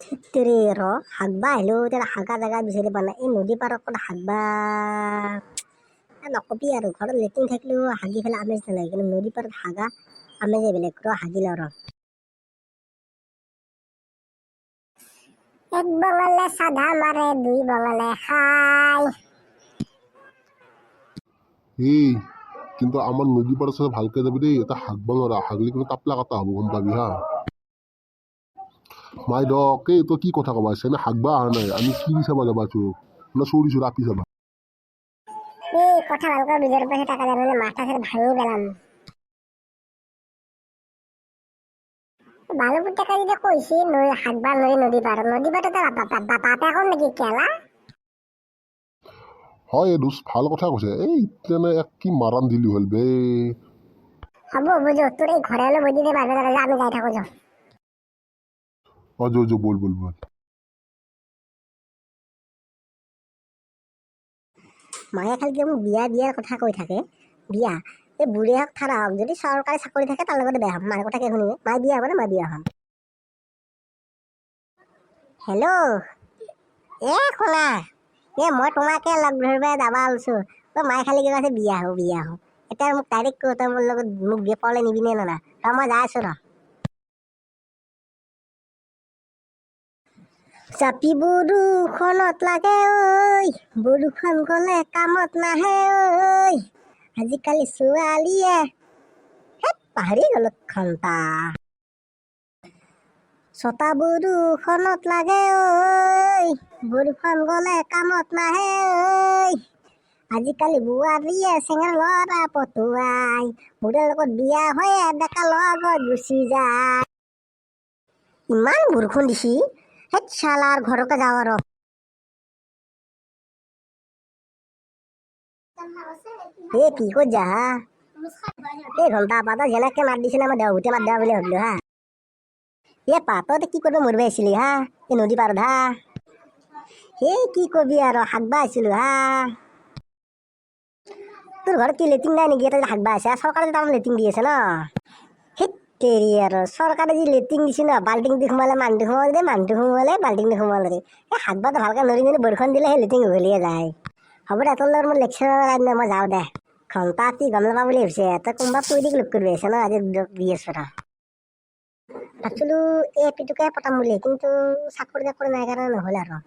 তেৰে হাগবা আহিলো এতিয়া হাগা জেগা বিচাৰি পোৱা নাই এই নদী পাৰত ক'ত হাগবা নকবি আৰু ঘৰত লেট্ৰিন থাকিলেও হাগি পেলাই আমেজ নালাগে কিন্তু নদী পাৰত হাগা আমেজে বেলেগ হাগি লওঁ এক বঙলে সাধা মাৰে দুই বঙলে খাই এই কিন্তু আমার নদী পাড়ার সাথে ভালকে যাবি রে এটা হাগবা নরা হাগলি কিন্তু তাপলা কাটা হবো গম পাবি হা মাই ডক এই তো কি কথা কবা আছে না হাগবা আহা নাই আমি কি চাবা যাবা চোখ না চৌরি চোর আপি যাবা এই কথা ভালকৈ বিজের পাশে টাকা জানালে মাথা ফের ভাঙি পেলাম বালুপুর টাকা দিতে কইছি হাগবা নদী পারে বাপে এখন নাকি কেলা হয় দোষ ভাল কথা কৈছে এই তেনে এক কি মারান দিলি হল বে হব বুঝো তোর এই ঘরে হলে বুঝিতে পারবে না আমি যাই থাকো যাও অজো বল বল বল মায়ে খালি যেমন বিয়ার কথা কৈ থাকে বিয়া এই বুঢ়ী হওক ঠাৰা হওক যদি চৰকাৰী চাকৰি থাকে তাৰ লগতে বেয়া হ'ম মাৰ কথা কি শুনিবি মায়ে বিয়া হ'ব নে মই বিয়া হ'ম হেল্ল' শুনা মই তোমাকে লগ ধৰিব যাব ওলছো মায়ে খালি কি কৈছে বিয়া হওঁ এতিয়া মোক ডাইৰেক্ট তই মোৰ লগত মোক বিয়া পাবলৈ নিবিনে না মই যাই আছো চাপি বৰষুণত লাগে ঐ বৰষুণ গলে কামত নাহে ঐ আজিকালি ছোৱালীয়ে পাহৰি গলো ঘণ্টা ছটা বৰষুণত লাগে ঐ বৰষুণ গলে কামত নাহে ঐ আজিকালি বোৱাৰীয়ে চেঙা ল'ৰা পতুৱাই বুঢ়াৰ লগত বিয়া হৈয়ে ডেকা লগত গুচি যায় ইমান বৰষুণ দিছি হেত শালাৰ ঘৰকে যাওঁ আৰু কি ক'ত যা এই ঘণ্টা পাতা যেনেকে মাত দিছিলে মই দেওভূতে মাত দিয়া বুলি ভাবিলো হা পাততে কি কৰিব মৰিব আহিছিলি হা এই নদী পাৰত হা কি কবি আৰু হাগবা আহিছিলো হা তোৰ ঘৰত কি লেট্ৰিন নাই নেকি এটা হাগবা আছে চৰকাৰে তাৰমানে লেট্ৰিন দি আছে ন তেৰি আৰু চৰকাৰে যি লেট্ৰিন দিছে ন বাল্টিং দি সোমালে মানুহটো সোমালে দে মানুহটো সোমালে বাল্টিং দি সোমালে দে হাগবাটো ভালকৈ নৰি নৰি বৰষুণ দিলে সেই লেট্ৰিন উঘলিয়ে যায় হ'ব দে তোৰ লগত মোৰ লেকচাৰৰ মই যাওঁ দে ঘণ্টা কি গম নাপা বুলি ভাবিছে তই কোনোবা পৈৰিক লগ কৰিব আহিছে ন আজি দি আছো ভাবছিলো এই এপিটোকে পতাম বুলি কিন্তু চাকৰি নাই কাৰণে নহ'লে আৰু